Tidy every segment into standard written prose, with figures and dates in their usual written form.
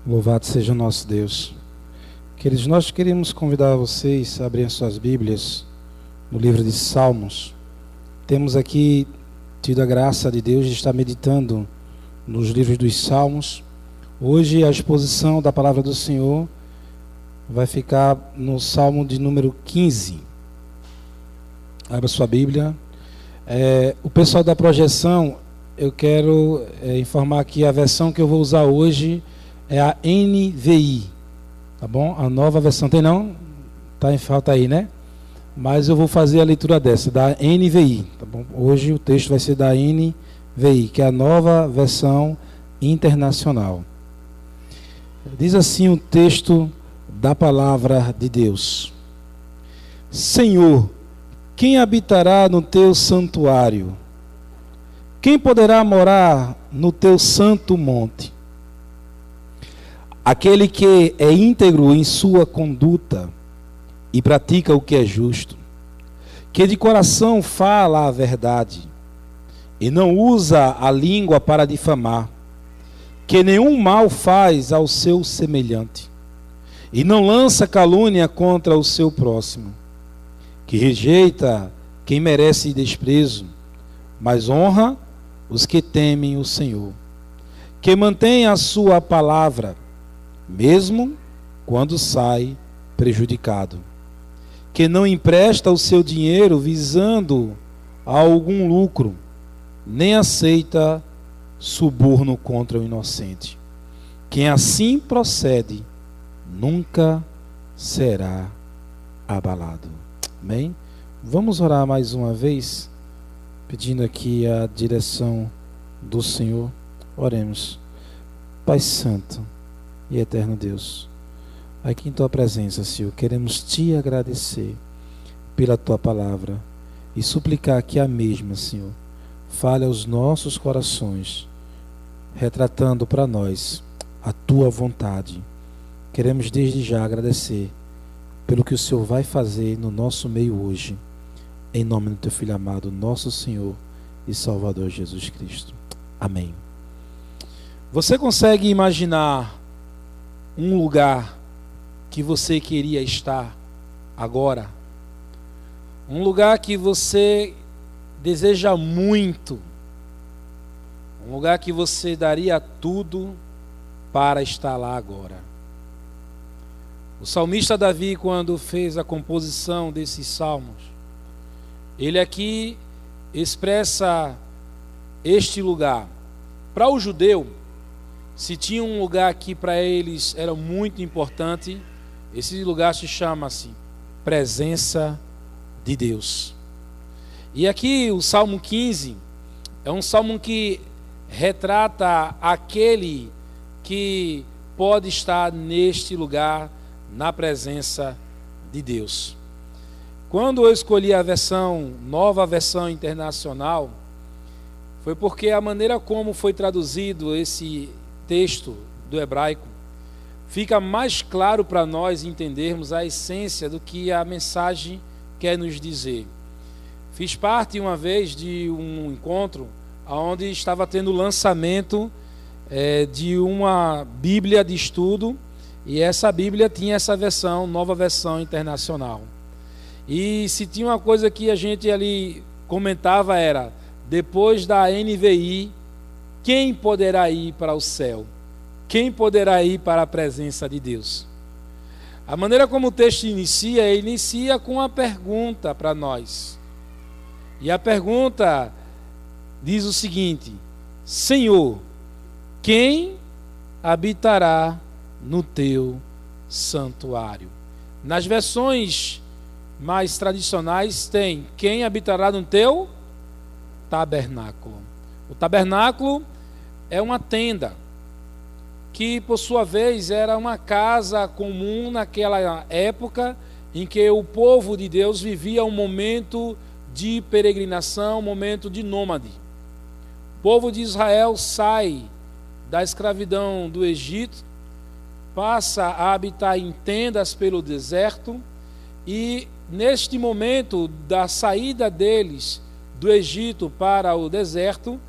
Louvado seja o nosso Deus. Queridos, nós queremos convidar vocês a abrirem suas Bíblias no livro de Salmos. Temos aqui tido a graça de Deus de estar meditando nos livros dos Salmos. Hoje a exposição da palavra do Senhor vai ficar no Salmo de número 15. Abra sua Bíblia. O pessoal da projeção, eu quero informar que a versão que eu vou usar hoje é a NVI, tá bom? A nova versão, tem não? Tá em falta aí, né? Mas eu vou fazer a leitura dessa, da NVI, tá bom? Hoje o texto vai ser da NVI, que é a nova versão internacional. Diz assim o texto da palavra de Deus: Senhor, quem habitará no teu santuário? Quem poderá morar no teu santo monte? Aquele que é íntegro em sua conduta e pratica o que é justo, que de coração fala a verdade e não usa a língua para difamar, que nenhum mal faz ao seu semelhante e não lança calúnia contra o seu próximo, que rejeita quem merece desprezo, mas honra os que temem o Senhor, que mantém a sua palavra, mesmo quando sai prejudicado, que não empresta o seu dinheiro visando a algum lucro, nem aceita suborno contra o inocente. Quem assim procede nunca será abalado. Amém? Vamos orar mais uma vez, pedindo aqui a direção do Senhor. Oremos. Pai Santo e eterno Deus, aqui em tua presença, Senhor, queremos te agradecer pela tua palavra e suplicar que a mesma, Senhor, fale aos nossos corações, retratando para nós a tua vontade. Queremos desde já agradecer pelo que o Senhor vai fazer no nosso meio hoje, em nome do teu Filho amado, nosso Senhor e Salvador Jesus Cristo. Amém. Você consegue imaginar um lugar que você queria estar agora? Um lugar que você deseja muito, um lugar que você daria tudo para estar lá agora. O salmista Davi, quando fez a composição desses salmos, ele aqui expressa este lugar. Para o judeu, se tinha um lugar que para eles era muito importante, esse lugar se chama-se presença de Deus. E aqui o Salmo 15 é um salmo que retrata aquele que pode estar neste lugar, na presença de Deus. Quando eu escolhi a nova versão internacional, foi porque a maneira como foi traduzido esse texto do hebraico fica mais claro para nós entendermos a essência do que a mensagem quer nos dizer. Fiz parte uma vez de um encontro onde estava tendo o lançamento de uma Bíblia de estudo, e essa Bíblia tinha essa versão, nova versão internacional. E se tinha uma coisa que a gente ali comentava era: depois da NVI, quem poderá ir para o céu? Quem poderá ir para a presença de Deus? A maneira como o texto inicia com uma pergunta para nós. E a pergunta diz o seguinte: Senhor, quem habitará no teu santuário? Nas versões mais tradicionais tem: quem habitará no teu tabernáculo. O tabernáculo é uma tenda que, por sua vez, era uma casa comum naquela época em que o povo de Deus vivia um momento de peregrinação, um momento de nômade. O povo de Israel sai da escravidão do Egito, passa a habitar em tendas pelo deserto, e neste momento da saída deles do Egito para o deserto,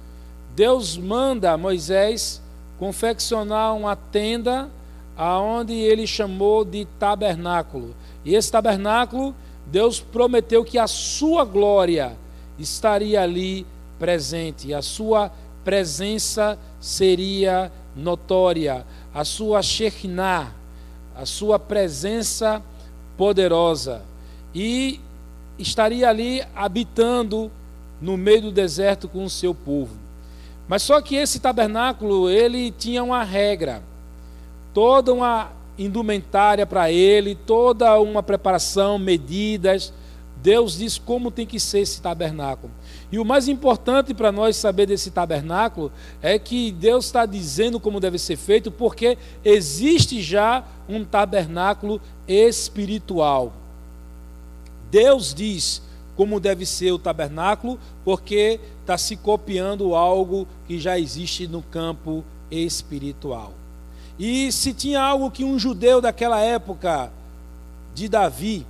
Deus manda Moisés confeccionar uma tenda aonde ele chamou de tabernáculo. E esse tabernáculo, Deus prometeu que a sua glória estaria ali presente, a sua presença seria notória, a sua Shekinah, a sua presença poderosa, e estaria ali habitando no meio do deserto com o seu povo. Mas só que esse tabernáculo, ele tinha uma regra, toda uma indumentária para ele, toda uma preparação, medidas. Deus diz como tem que ser esse tabernáculo. E o mais importante para nós saber desse tabernáculo é que Deus está dizendo como deve ser feito, porque existe já um tabernáculo espiritual. Deus diz como deve ser o tabernáculo, porque está se copiando algo que já existe no campo espiritual. E se tinha algo que um judeu daquela época de Davi,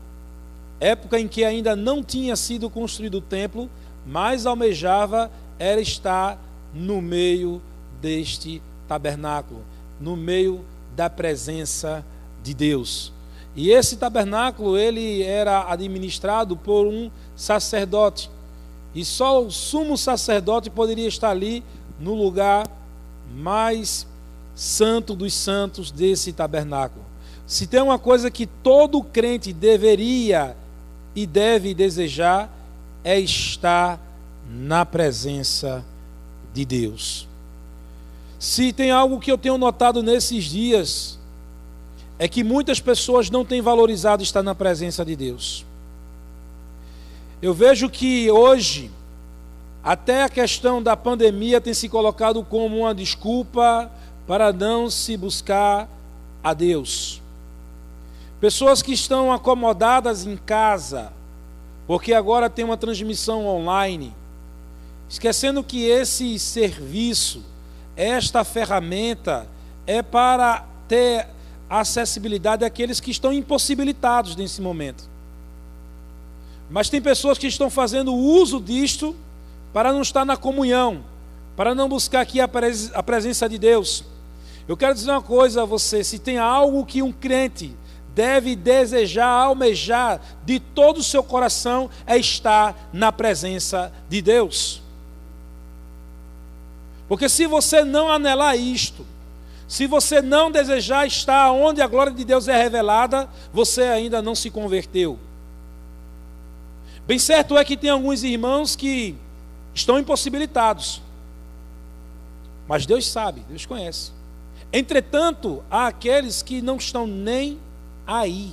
época em que ainda não tinha sido construído o templo, mas almejava, era estar no meio deste tabernáculo, no meio da presença de Deus. E esse tabernáculo, ele era administrado por um sacerdote, e só o sumo sacerdote poderia estar ali no lugar mais santo dos santos desse tabernáculo. Se tem uma coisa que todo crente deveria e deve desejar, é estar na presença de Deus. Se tem algo que eu tenho notado nesses dias, é que muitas pessoas não têm valorizado estar na presença de Deus. Eu vejo que hoje, até a questão da pandemia tem se colocado como uma desculpa para não se buscar a Deus. Pessoas que estão acomodadas em casa, porque agora tem uma transmissão online, esquecendo que esse serviço, esta ferramenta, é para ter acessibilidade àqueles que estão impossibilitados nesse momento. Mas tem pessoas que estão fazendo uso disto para não estar na comunhão, para não buscar aqui a presença de Deus. Eu quero dizer uma coisa a você: se tem algo que um crente deve desejar, almejar de todo o seu coração, é estar na presença de Deus. Porque se você não anelar isto, se você não desejar estar onde a glória de Deus é revelada, você ainda não se converteu. Bem certo é que tem alguns irmãos que estão impossibilitados, mas Deus sabe, Deus conhece. Entretanto, há aqueles que não estão nem aí.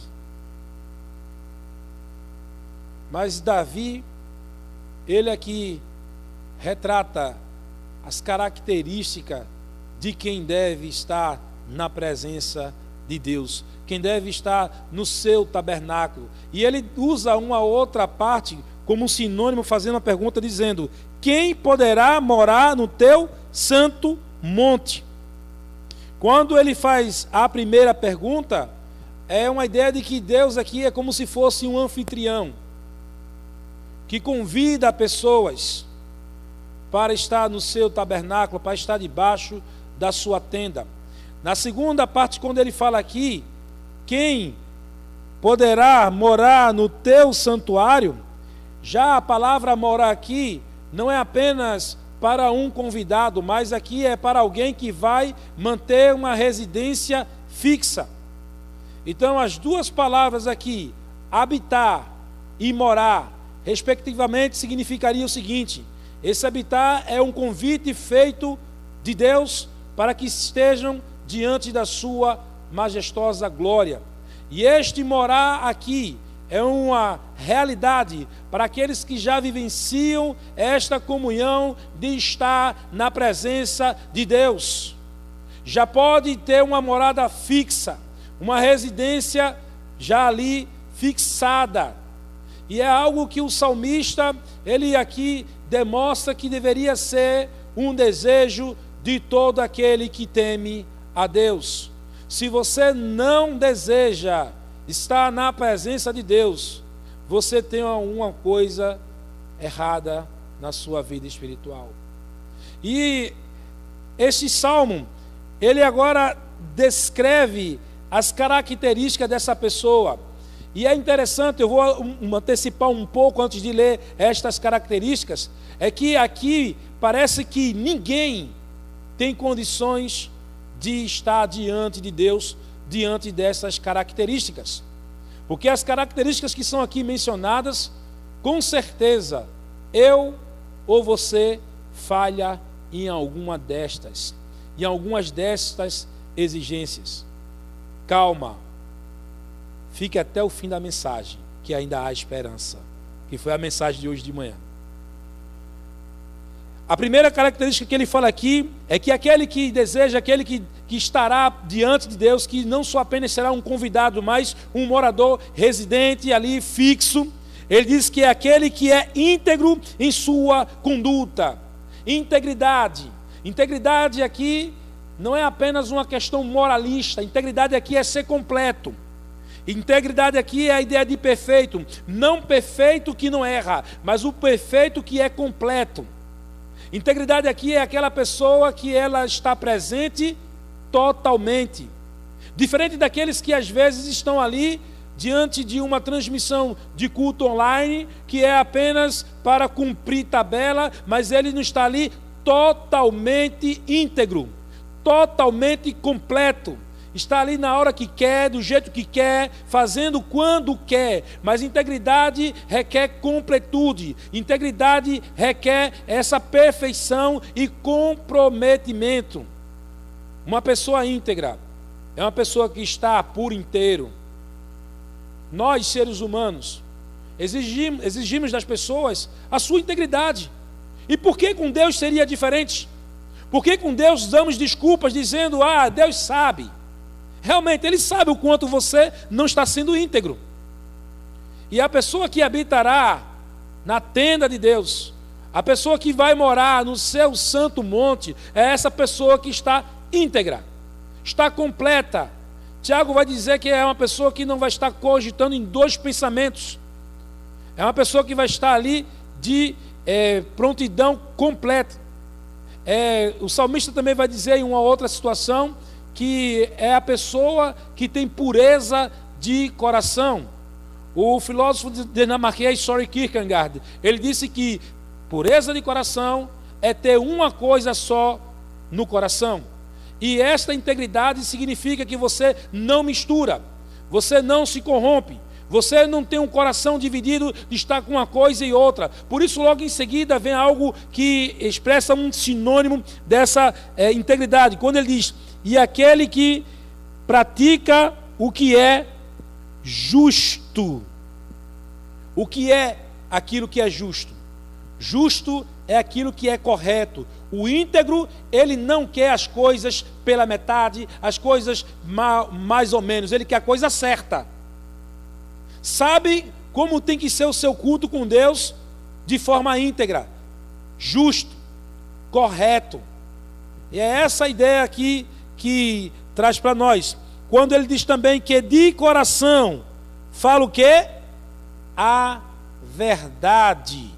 Mas Davi, ele aqui retrata as características de quem deve estar na presença de Deus, quem deve estar no seu tabernáculo. E ele usa uma outra parte como um sinônimo, fazendo a pergunta, dizendo: quem poderá morar no teu santo monte? Quando ele faz a primeira pergunta, é uma ideia de que Deus aqui é como se fosse um anfitrião, que convida pessoas para estar no seu tabernáculo, para estar debaixo da sua tenda. Na segunda parte, quando ele fala aqui, quem poderá morar no teu santuário, já a palavra morar aqui não é apenas para um convidado, mas aqui é para alguém que vai manter uma residência fixa. Então as duas palavras aqui, habitar e morar, respectivamente, significaria o seguinte: esse habitar é um convite feito de Deus para que estejam diante da sua majestosa glória. E este morar aqui é uma realidade para aqueles que já vivenciam esta comunhão de estar na presença de Deus. Já pode ter uma morada fixa, uma residência já ali fixada. E é algo que o salmista, ele aqui demonstra que deveria ser um desejo de todo aquele que teme a Deus. Se você não deseja estar na presença de Deus, você tem alguma coisa errada na sua vida espiritual. E este salmo, ele agora descreve as características dessa pessoa. E é interessante, eu vou antecipar um pouco antes de ler estas características, é que aqui parece que ninguém tem condições de estar diante de Deus, diante dessas características. Porque as características que são aqui mencionadas, com certeza, eu ou você falha em alguma destas, em algumas destas exigências. Calma, fique até o fim da mensagem, que ainda há esperança, que foi a mensagem de hoje de manhã. A primeira característica que ele fala aqui é que aquele que deseja, aquele que estará diante de Deus, que não só apenas será um convidado, mas um morador residente ali, fixo. Ele diz que é aquele que é íntegro em sua conduta. Integridade. Integridade aqui não é apenas uma questão moralista. Integridade aqui é ser completo. Integridade aqui é a ideia de perfeito. Não perfeito que não erra, mas o perfeito que é completo. Integridade aqui é aquela pessoa que ela está presente totalmente. Diferente daqueles que às vezes estão ali diante de uma transmissão de culto online, que é apenas para cumprir tabela, mas ele não está ali totalmente íntegro, totalmente completo. Está ali na hora que quer, do jeito que quer, fazendo quando quer. Mas integridade requer completude. Integridade requer essa perfeição e comprometimento. Uma pessoa íntegra é uma pessoa que está por inteiro. Nós, seres humanos, exigimos das pessoas a sua integridade. E por que com Deus seria diferente? Por que com Deus damos desculpas dizendo, Deus sabe? Realmente, Ele sabe o quanto você não está sendo íntegro. E a pessoa que habitará na tenda de Deus, a pessoa que vai morar no seu santo monte, é essa pessoa que está íntegra, está completa. Tiago vai dizer que é uma pessoa que não vai estar cogitando em dois pensamentos. É uma pessoa que vai estar ali de prontidão completa. O salmista também vai dizer em uma outra situação que é a pessoa que tem pureza de coração. O filósofo dinamarquês Søren Kierkegaard, ele disse que pureza de coração é ter uma coisa só no coração. E esta integridade significa que você não mistura, você não se corrompe, você não tem um coração dividido de estar com uma coisa e outra. Por isso logo em seguida vem algo que expressa um sinônimo dessa integridade. Quando ele diz, e aquele que pratica o que é justo. O que é aquilo que é justo? Justo é aquilo que é correto. O íntegro, ele não quer as coisas pela metade, as coisas mais ou menos, ele quer a coisa certa. Sabe como tem que ser o seu culto com Deus? De forma íntegra, justo, correto. E é essa a ideia aqui que traz para nós. Quando ele diz também que de coração fala o quê? A verdade.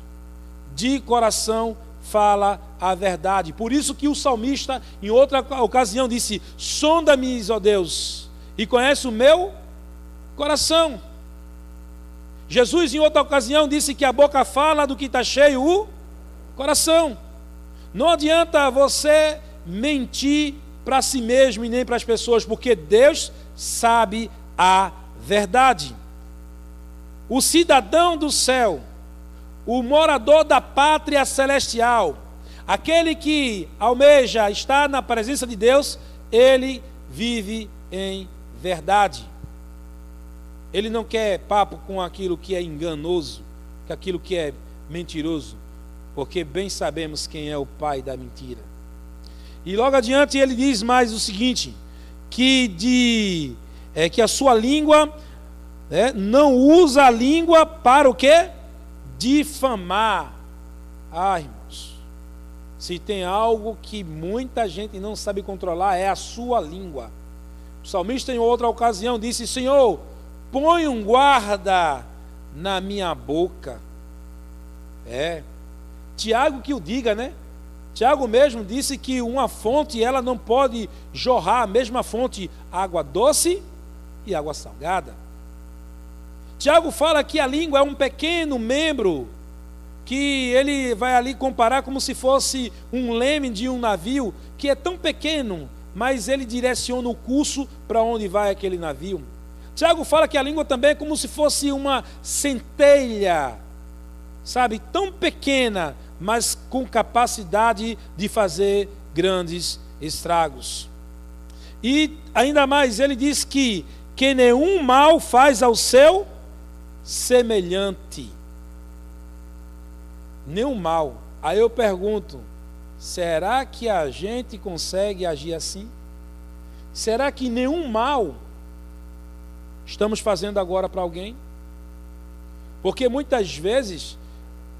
De coração fala a verdade. Por isso que o salmista, em outra ocasião, disse, sonda-me, ó Deus, e conhece o meu coração. Jesus, em outra ocasião, disse que a boca fala do que está cheio o coração. Não adianta você mentir para si mesmo e nem para as pessoas, porque Deus sabe a verdade. O cidadão do céu, o morador da pátria celestial, aquele que almeja estar na presença de Deus, ele vive em verdade. Ele não quer papo com aquilo que é enganoso, com aquilo que é mentiroso, porque bem sabemos quem é o pai da mentira. E logo adiante ele diz mais o seguinte, que a sua língua não usa a língua para o quê? Difamar. Irmãos, se tem algo que muita gente não sabe controlar, é a sua língua. O salmista em outra ocasião disse, Senhor, põe um guarda na minha boca. Tiago que o diga, né? Tiago mesmo disse que uma fonte, ela não pode jorrar, a mesma fonte, água doce e água salgada. Tiago fala que a língua é um pequeno membro, que ele vai ali comparar como se fosse um leme de um navio, que é tão pequeno, mas ele direciona o curso para onde vai aquele navio. Tiago fala que a língua também é como se fosse uma centelha, sabe, tão pequena, mas com capacidade de fazer grandes estragos. E ainda mais, ele diz que nenhum mal faz ao seu semelhante. Nenhum mal. Aí eu pergunto, será que a gente consegue agir assim? Será que nenhum mal estamos fazendo agora para alguém? Porque muitas vezes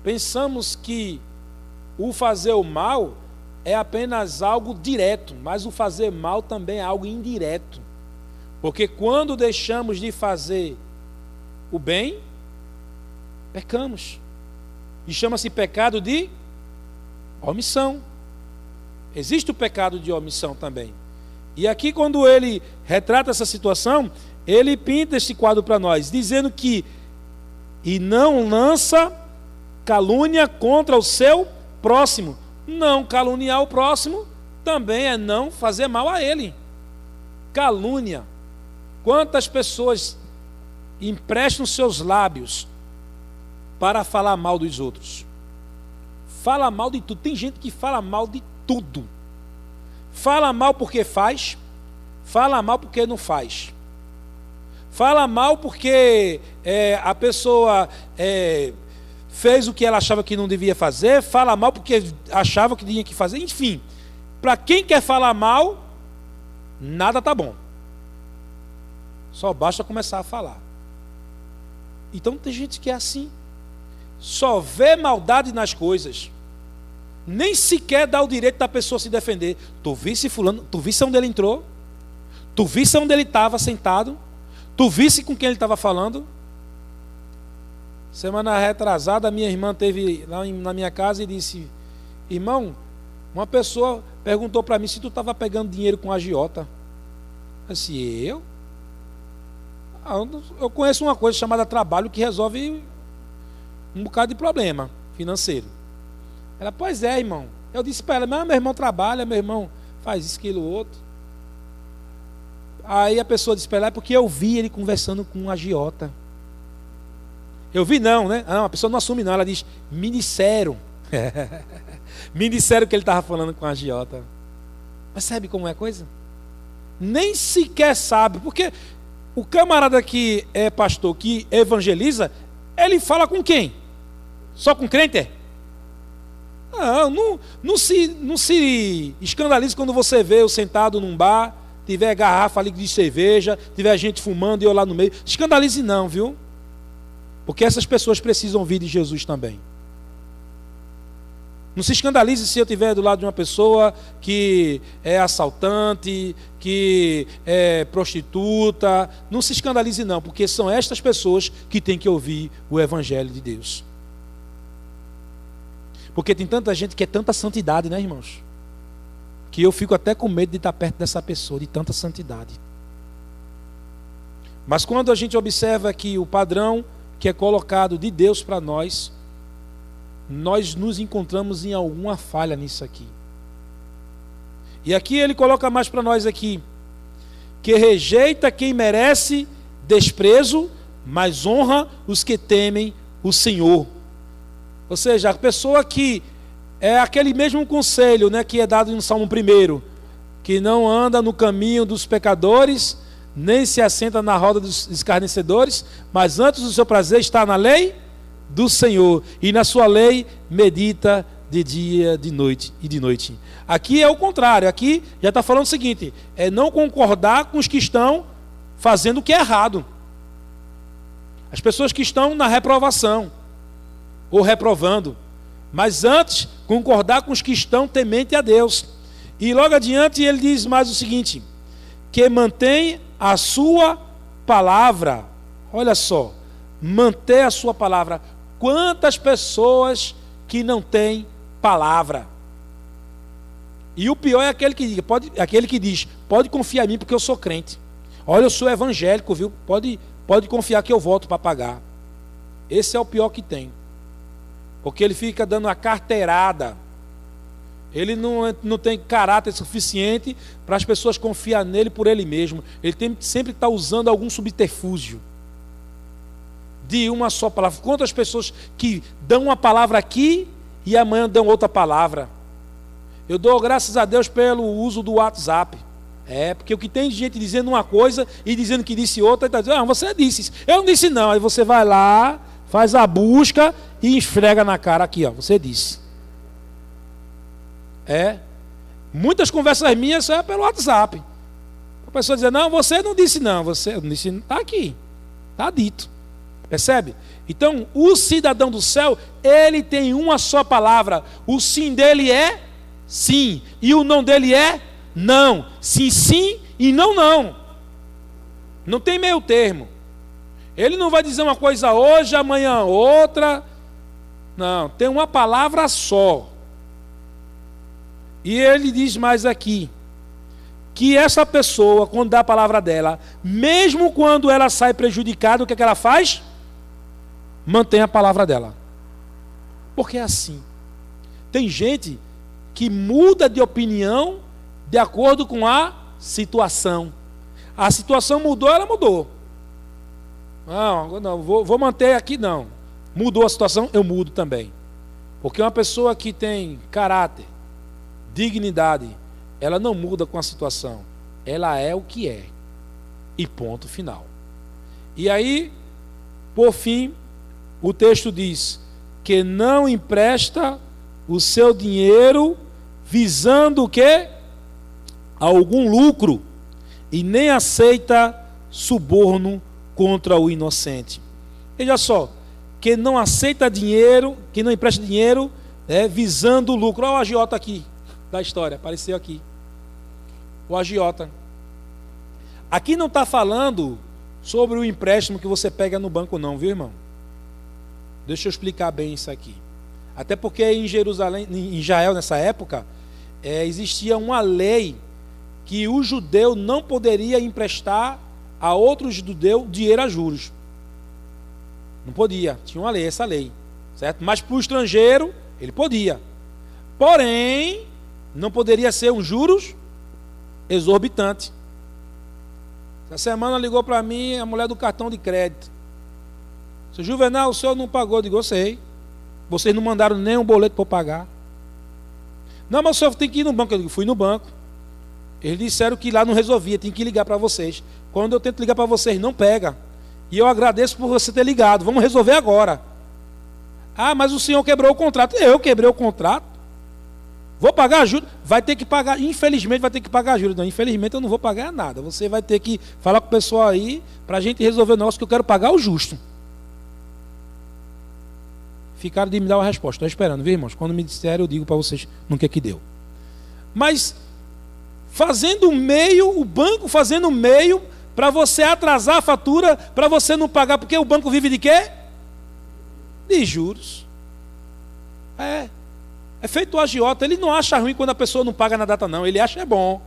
pensamos que o fazer o mal é apenas algo direto, mas o fazer mal também é algo indireto. Porque quando deixamos de fazer o bem, pecamos. E chama-se pecado de omissão. Existe o pecado de omissão também. E aqui, quando ele retrata essa situação, ele pinta este quadro para nós, dizendo que e não lança calúnia contra o seu próximo. Não caluniar o próximo também é não fazer mal a ele. Calúnia. Quantas pessoas emprestam seus lábios para falar mal dos outros? Fala mal de tudo. Tem gente que fala mal de tudo. Fala mal porque faz, fala mal porque não faz. Fala mal porque a pessoa fez o que ela achava que não devia fazer, fala mal porque achava que tinha que fazer. Enfim, para quem quer falar mal, nada está bom. Só basta começar a falar. Então tem gente que é assim. Só vê maldade nas coisas. Nem sequer dá o direito da pessoa se defender. Tu visse fulano, tu visse onde ele entrou? Tu visse onde ele estava sentado? Tu visse com quem ele estava falando? Semana retrasada, minha irmã esteve lá na minha casa e disse: irmão, uma pessoa perguntou para mim se tu estava pegando dinheiro com agiota. Eu disse: eu? Eu conheço uma coisa chamada trabalho que resolve um bocado de problema financeiro. Ela: pois é, irmão. Eu disse para ela: mas meu irmão trabalha, meu irmão faz isso, aquilo, outro. Aí a pessoa disse para ela: é porque eu vi ele conversando com um agiota. Eu vi não, né? Não, a pessoa não assume não, ela diz: me disseram. Me disseram que ele estava falando com a agiota. Mas sabe como é a coisa? Nem sequer sabe, porque o camarada que é pastor, que evangeliza, ele fala com quem? Só com crente? Não se escandalize quando você vê eu sentado num bar, tiver garrafa ali de cerveja, tiver gente fumando e eu lá no meio. Escandalize não, viu? Porque essas pessoas precisam ouvir de Jesus também. Não se escandalize se eu estiver do lado de uma pessoa que é assaltante, que é prostituta. Não se escandalize não, porque são estas pessoas que têm que ouvir o Evangelho de Deus. Porque tem tanta gente que é tanta santidade, né, irmãos? Que eu fico até com medo de estar perto dessa pessoa, de tanta santidade. Mas quando a gente observa que o padrão que é colocado de Deus para nós nos encontramos em alguma falha nisso aqui. E aqui ele coloca mais para nós aqui: que rejeita quem merece desprezo, mas honra os que temem o Senhor. Ou seja, a pessoa que é aquele mesmo conselho, né, que é dado no Salmo 1, que não anda no caminho dos pecadores, nem se assenta na roda dos escarnecedores, mas antes do seu prazer está na lei do Senhor, e na sua lei medita de dia, de noite e de noite. Aqui é o contrário, aqui já está falando o seguinte: é não concordar com os que estão fazendo o que é errado. As pessoas que estão na reprovação, ou reprovando, mas antes concordar com os que estão temente a Deus. E logo adiante ele diz mais o seguinte: que mantém a sua palavra. Olha só, manter a sua palavra. Quantas pessoas que não têm palavra? E o pior é aquele que diz, pode confiar em mim porque eu sou crente. Olha, eu sou evangélico, viu? Pode confiar que eu volto para pagar. Esse é o pior que tem. Porque ele fica dando a carteirada. Ele não tem caráter suficiente para as pessoas confiar nele por ele mesmo. Ele tem sempre que estar usando algum subterfúgio de uma só palavra. Quantas pessoas que dão uma palavra aqui e amanhã dão outra palavra? Eu dou graças a Deus pelo uso do WhatsApp. Porque o que tem de gente dizendo uma coisa e dizendo que disse outra, está dizendo, você disse isso. Eu não disse não. Aí você vai lá, faz a busca e esfrega na cara aqui, ó, você disse. Muitas conversas minhas são pelo WhatsApp. A pessoa diz, não, você não disse não, você não disse, está aqui, está dito. Percebe? Então, o cidadão do céu, ele tem uma só palavra. O sim dele é sim, e o não dele é não. Sim, sim e não, não. Não tem meio termo. Ele não vai dizer uma coisa hoje, amanhã outra. Não, tem uma palavra só. E ele diz mais aqui, que essa pessoa, quando dá a palavra dela, mesmo quando ela sai prejudicada, o que é que ela faz? Mantém a palavra dela. Porque é assim. Tem gente que muda de opinião de acordo com a situação. A situação mudou, ela mudou. Não, vou manter aqui, não. Mudou a situação, eu mudo também. Porque uma pessoa que tem caráter, dignidade, ela não muda com a situação. Ela é o que é. E ponto final. E aí, por fim, o texto diz que não empresta o seu dinheiro visando o quê? Algum lucro, e nem aceita suborno contra o inocente. Veja só, que não aceita dinheiro, que não empresta dinheiro, visando o lucro. Olha o agiota aqui da história, apareceu aqui. O agiota. Aqui não está falando sobre o empréstimo que você pega no banco não, viu, irmão? Deixa eu explicar bem isso aqui. Até porque em Jerusalém, em Israel nessa época, existia uma lei que o judeu não poderia emprestar a outro judeu dinheiro a juros. Não podia, tinha uma lei, essa lei, certo? Mas para o estrangeiro, ele podia. Porém, não poderia ser um juros exorbitante. Essa semana ligou para mim a mulher do cartão de crédito. Seu Juvenal, o senhor não pagou? Eu digo, eu sei. Vocês não mandaram nem um boleto para eu pagar. Não, mas o senhor tem que ir no banco. Eu digo, fui no banco. Eles disseram que lá não resolvia, tem que ligar para vocês. Quando eu tento ligar para vocês, não pega. E eu agradeço por você ter ligado. Vamos resolver agora. Ah, mas o senhor quebrou o contrato. Eu quebrei o contrato. Vou pagar a juros? Vai ter que pagar. Infelizmente vai ter que pagar a juros. Não, infelizmente eu não vou pagar nada. Você vai ter que falar com o pessoal aí para a gente resolver o nosso, que eu quero pagar o justo. Ficaram de me dar uma resposta. Estou esperando, viu, irmãos? Quando me disserem, eu digo para vocês no que é que deu. Mas fazendo meio, o banco fazendo meio para você atrasar a fatura, para você não pagar, porque o banco vive de quê? De juros. É feito o agiota, ele não acha ruim quando a pessoa não paga na data não, ele acha bom.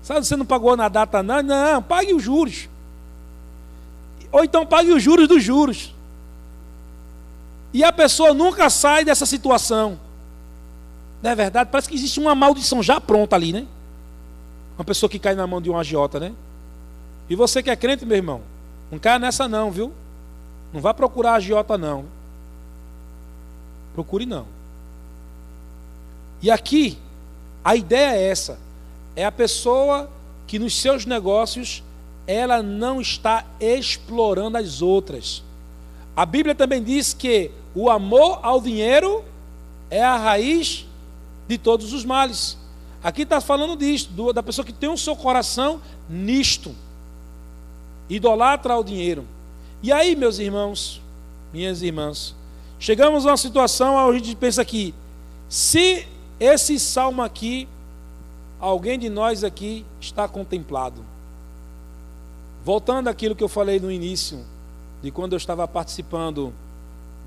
Sabe, você não pagou na data não? Não, pague os juros. Ou então pague os juros dos juros. E a pessoa nunca sai dessa situação. Não é verdade? Parece que existe uma maldição já pronta ali, né? Uma pessoa que cai na mão de um agiota, né? E você que é crente, meu irmão, não caia nessa não, viu? Não vá procurar agiota não. Procure não. E aqui, a ideia é essa. É a pessoa que nos seus negócios, ela não está explorando as outras. A Bíblia também diz que o amor ao dinheiro é a raiz de todos os males. Aqui está falando disso, da pessoa que tem o seu coração nisto, idolatra ao dinheiro. E aí, meus irmãos, minhas irmãs, chegamos a uma situação onde a gente pensa aqui, se esse salmo aqui, alguém de nós aqui está contemplado. Voltando àquilo que eu falei no início, de quando eu estava participando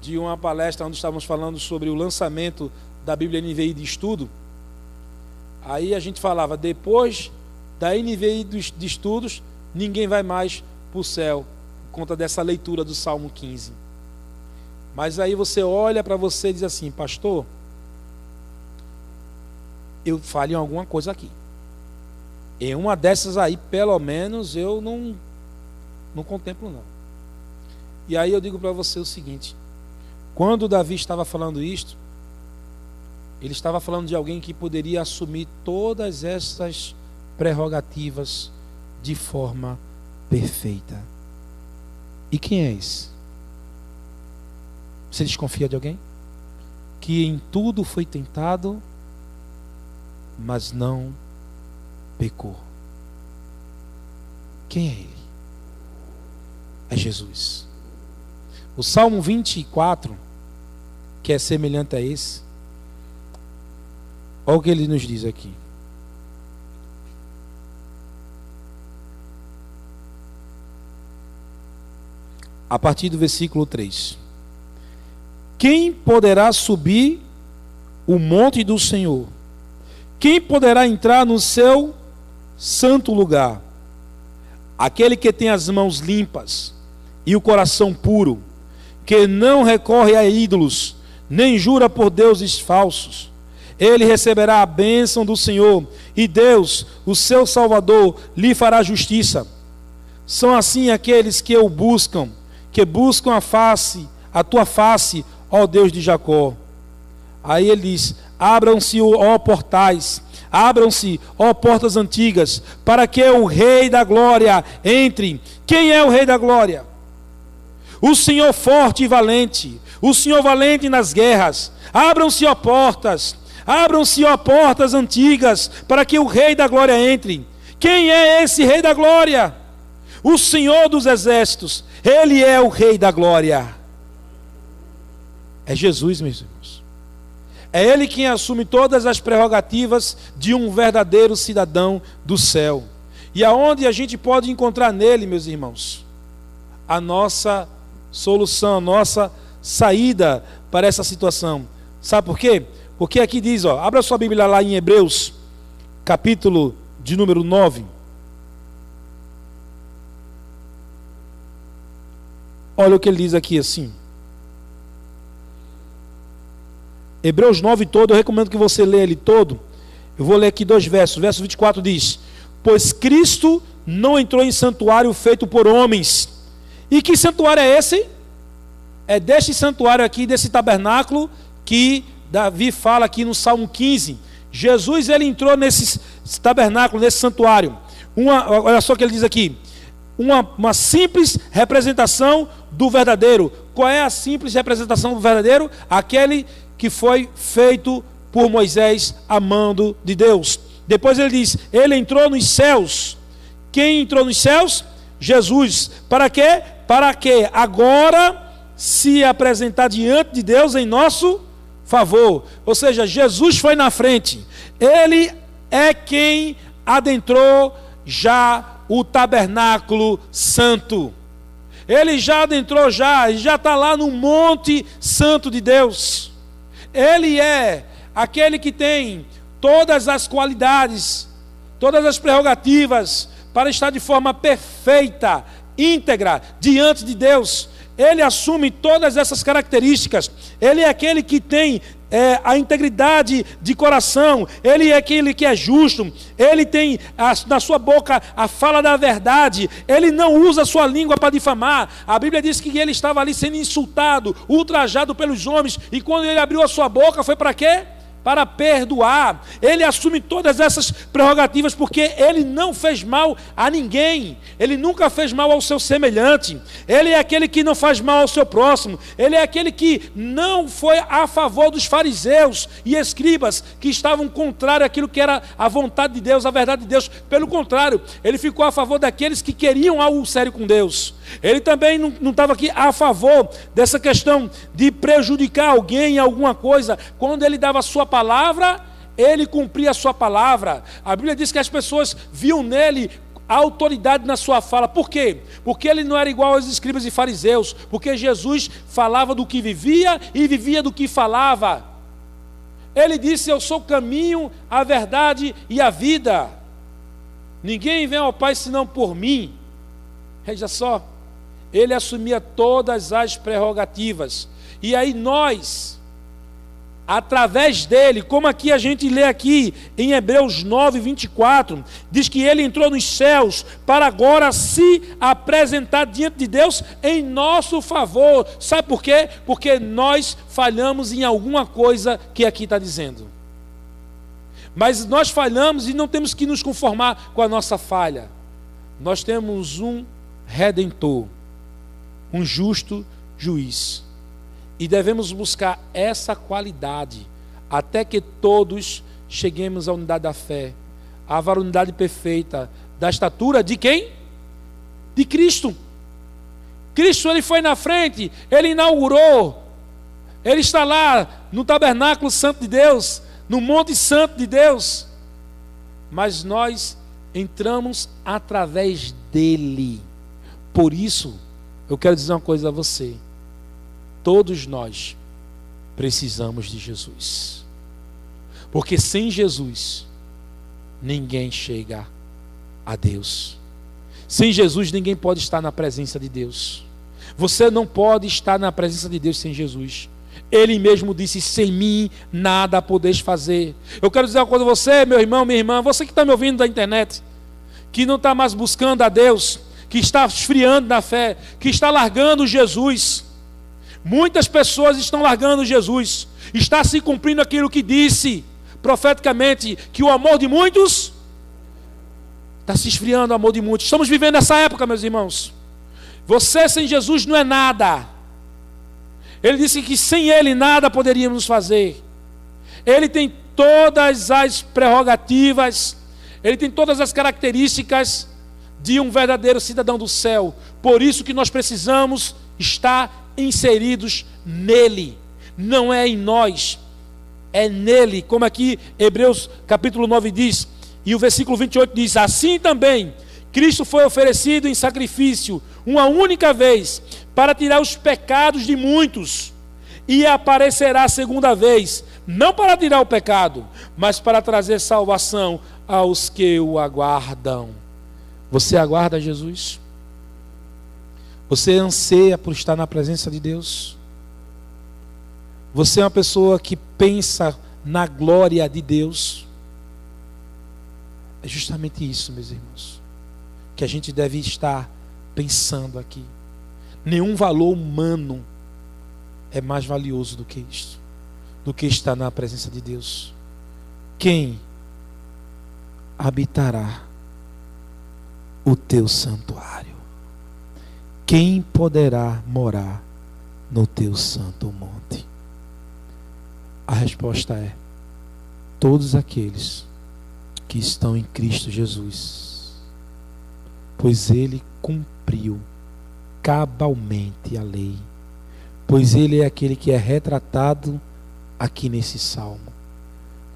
de uma palestra onde estávamos falando sobre o lançamento da Bíblia NVI de estudo, aí a gente falava, depois da NVI de estudos, ninguém vai mais para o céu por conta dessa leitura do Salmo 15. Mas aí você olha para você e diz assim: pastor, eu falho em alguma coisa aqui. Em uma dessas aí, pelo menos, eu não contemplo não. E aí eu digo para você o seguinte: quando Davi estava falando isto, ele estava falando de alguém que poderia assumir todas essas prerrogativas de forma perfeita. E quem é esse? Você desconfia de alguém? Que em tudo foi tentado, mas não pecou. Quem é ele? É Jesus. O Salmo 24, que é semelhante a esse, olha o que ele nos diz aqui. A partir do versículo 3. Quem poderá subir o monte do Senhor? Quem poderá entrar no seu santo lugar? Aquele que tem as mãos limpas e o coração puro, que não recorre a ídolos, nem jura por deuses falsos. Ele receberá a bênção do Senhor, e Deus, o seu Salvador, lhe fará justiça. São assim aqueles que o buscam, que buscam a tua face, ó Deus de Jacó. Aí ele diz: abram-se, ó portais, abram-se, ó portas antigas, para que o Rei da Glória entre. Quem é o Rei da Glória? O Senhor forte e valente, o Senhor valente nas guerras. Abram-se, ó portas, abram-se, ó portas antigas, para que o Rei da Glória entre. Quem é esse Rei da Glória? O Senhor dos Exércitos. Ele é o Rei da Glória. É Jesus, meus irmãos. É Ele quem assume todas as prerrogativas de um verdadeiro cidadão do céu. E aonde a gente pode encontrar nele, meus irmãos, a nossa solução, a nossa saída para essa situação. Sabe por quê? Porque aqui diz, ó, abra sua Bíblia lá em Hebreus, capítulo de número 9. Olha o que ele diz aqui assim. Hebreus 9 todo, eu recomendo que você leia ele todo. Eu vou ler aqui 2 versos. Verso 24 diz: pois Cristo não entrou em santuário feito por homens. E que santuário é esse? É deste santuário aqui, desse tabernáculo que Davi fala aqui no Salmo 15. Jesus, ele entrou nesse tabernáculo, nesse santuário. Olha só o que ele diz aqui: uma simples representação do verdadeiro. Qual é a simples representação do verdadeiro? Aquele que foi feito por Moisés a mando de Deus. Depois ele diz: ele entrou nos céus. Quem entrou nos céus? Jesus. Para quê? Para que agora se apresentar diante de Deus em nosso favor. Ou seja, Jesus foi na frente. Ele é quem adentrou já o tabernáculo santo. Ele já adentrou, já está lá no monte santo de Deus. Ele é aquele que tem todas as qualidades, todas as prerrogativas para estar de forma perfeita, íntegra, diante de Deus. Ele assume todas essas características. Ele é aquele que tem a integridade de coração. Ele é aquele que é justo. Ele tem na sua boca a fala da verdade. Ele não usa a sua língua para difamar. A Bíblia diz que ele estava ali sendo insultado, ultrajado pelos homens. E quando ele abriu a sua boca, foi para quê? Para perdoar. Ele assume todas essas prerrogativas porque ele não fez mal a ninguém. Ele nunca fez mal ao seu semelhante. Ele é aquele que não faz mal ao seu próximo. Ele é aquele que não foi a favor dos fariseus e escribas que estavam contrário àquilo que era a vontade de Deus, a verdade de Deus. Pelo contrário, ele ficou a favor daqueles que queriam algo sério com Deus. Ele também não estava aqui a favor dessa questão de prejudicar alguém em alguma coisa. Quando ele dava a sua palavra, ele cumpria a sua palavra. A Bíblia diz que as pessoas viam nele a autoridade na sua fala. Por quê? Porque ele não era igual aos escribas e fariseus. Porque Jesus falava do que vivia e vivia do que falava. Ele disse: eu sou o caminho, a verdade e a vida. Ninguém vem ao Pai senão por mim. Veja só, ele assumia todas as prerrogativas. E aí nós, através dele, como aqui a gente lê aqui em Hebreus 9, 24, diz que ele entrou nos céus para agora se apresentar diante de Deus em nosso favor. Sabe por quê? Porque nós falhamos em alguma coisa que aqui está dizendo. Mas nós falhamos e não temos que nos conformar com a nossa falha. Nós temos um Redentor, um justo juiz. E devemos buscar essa qualidade até que todos cheguemos à unidade da fé, à varonilidade perfeita, da estatura de quem? De Cristo. Cristo, ele foi na frente, ele inaugurou, ele está lá no tabernáculo santo de Deus, no monte santo de Deus, mas nós entramos através dele. Por isso, eu quero dizer uma coisa a você: todos nós precisamos de Jesus, porque sem Jesus ninguém chega a Deus. Sem Jesus ninguém pode estar na presença de Deus. Você não pode estar na presença de Deus sem Jesus. Ele mesmo disse: sem mim nada podeis fazer. Eu quero dizer uma coisa a você, meu irmão, minha irmã, você que está me ouvindo da internet, que não está mais buscando a Deus, que está esfriando na fé, que está largando Jesus. Muitas pessoas estão largando Jesus. Está se cumprindo aquilo que disse profeticamente, que o amor de muitos está se esfriando, o amor de muitos. Estamos vivendo essa época, meus irmãos. Você sem Jesus não é nada. Ele disse que sem Ele nada poderíamos fazer. Ele tem todas as prerrogativas, Ele tem todas as características de um verdadeiro cidadão do céu. Por isso que nós precisamos estar inseridos nele. Não é em nós, é nele. Como aqui Hebreus capítulo 9 diz, e o versículo 28 diz: assim também Cristo foi oferecido em sacrifício uma única vez para tirar os pecados de muitos, e aparecerá a segunda vez, não para tirar o pecado, mas para trazer salvação aos que o aguardam. Você aguarda Jesus? Você anseia por estar na presença de Deus? Você é uma pessoa que pensa na glória de Deus? É justamente isso, meus irmãos, que a gente deve estar pensando aqui. Nenhum valor humano é mais valioso do que isto, do que estar na presença de Deus. Quem habitará o teu santuário? Quem poderá morar no teu santo monte? A resposta é: todos aqueles que estão em Cristo Jesus, pois Ele cumpriu cabalmente a lei, pois Ele é aquele que é retratado aqui nesse salmo,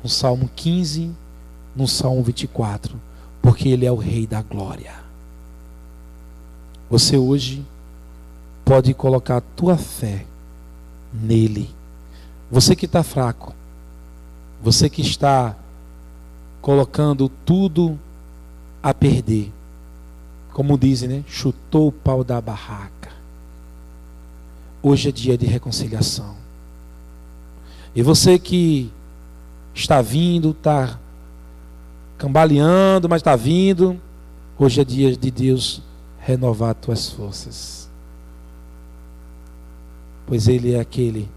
no Salmo 15, no Salmo 24, porque Ele é o Rei da glória. Você hoje pode colocar a tua fé nele. Você que está fraco, você que está colocando tudo a perder, como dizem, né? Chutou o pau da barraca. Hoje é dia de reconciliação. E você que está vindo, está cambaleando, mas está vindo, hoje é dia de Deus renovar tuas forças, pois Ele é aquele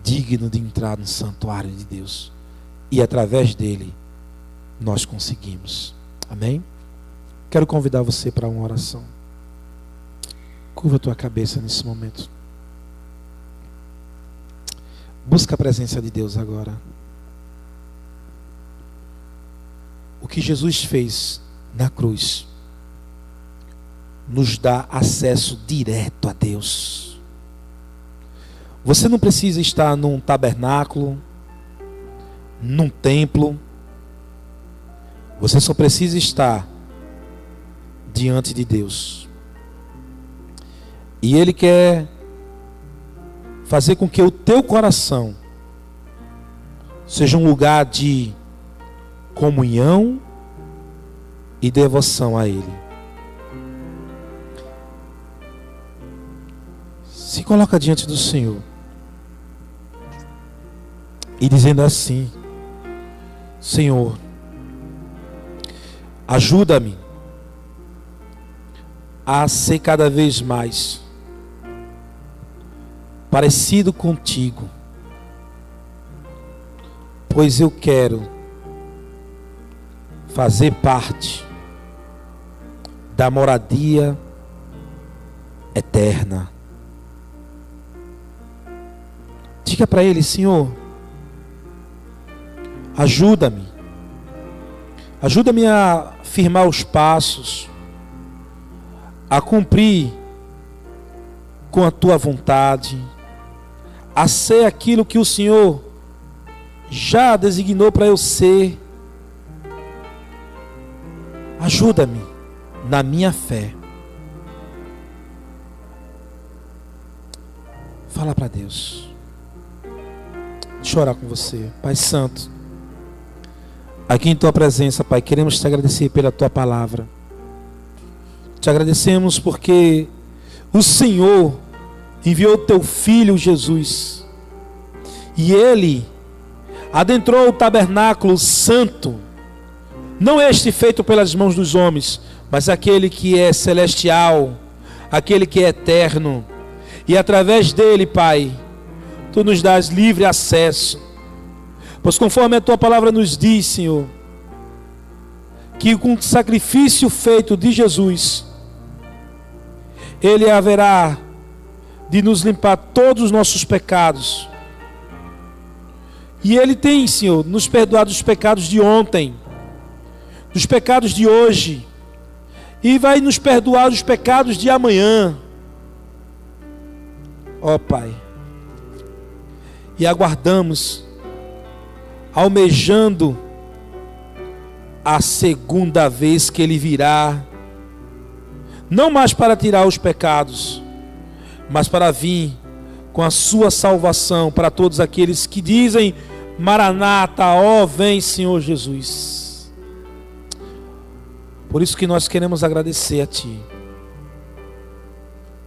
digno de entrar no santuário de Deus, e através dele nós conseguimos. Amém? Quero convidar você para uma oração. Curva a tua cabeça nesse momento. Busca a presença de Deus agora. O que Jesus fez na cruz nos dá acesso direto a Deus. Você não precisa estar num tabernáculo, num templo. Você só precisa estar diante de Deus. E Ele quer fazer com que o teu coração seja um lugar de comunhão e devoção a Ele. Se coloca diante do Senhor e dizendo assim: Senhor, ajuda-me a ser cada vez mais parecido contigo, pois eu quero fazer parte da moradia eterna. Diga para Ele: Senhor, ajuda-me a firmar os passos, a cumprir com a Tua vontade, a ser aquilo que o Senhor já designou para eu ser. Ajuda-me na minha fé. Fala para Deus. Deixa eu orar com você. Pai Santo, aqui em Tua presença, Pai, queremos Te agradecer pela Tua palavra. Te agradecemos porque o Senhor enviou Teu Filho Jesus, e Ele adentrou o tabernáculo santo, não este feito pelas mãos dos homens, mas aquele que é celestial, aquele que é eterno, e através dele, Pai, Tu nos dás livre acesso, pois conforme a Tua palavra nos diz, Senhor, que com o sacrifício feito de Jesus, Ele haverá de nos limpar todos os nossos pecados. E Ele tem, Senhor, nos perdoado os pecados de ontem, dos pecados de hoje, e vai nos perdoar os pecados de amanhã. Ó Pai, e aguardamos, almejando a segunda vez que Ele virá, não mais para tirar os pecados, mas para vir com a sua salvação para todos aqueles que dizem: Maranata, ó vem Senhor Jesus. Por isso que nós queremos agradecer a Ti.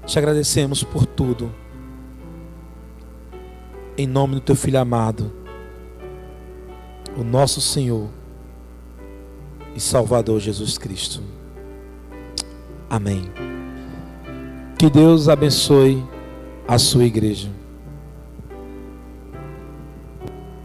Te agradecemos por tudo, em nome do Teu Filho amado, o nosso Senhor e Salvador Jesus Cristo. Amém. Que Deus abençoe a sua igreja.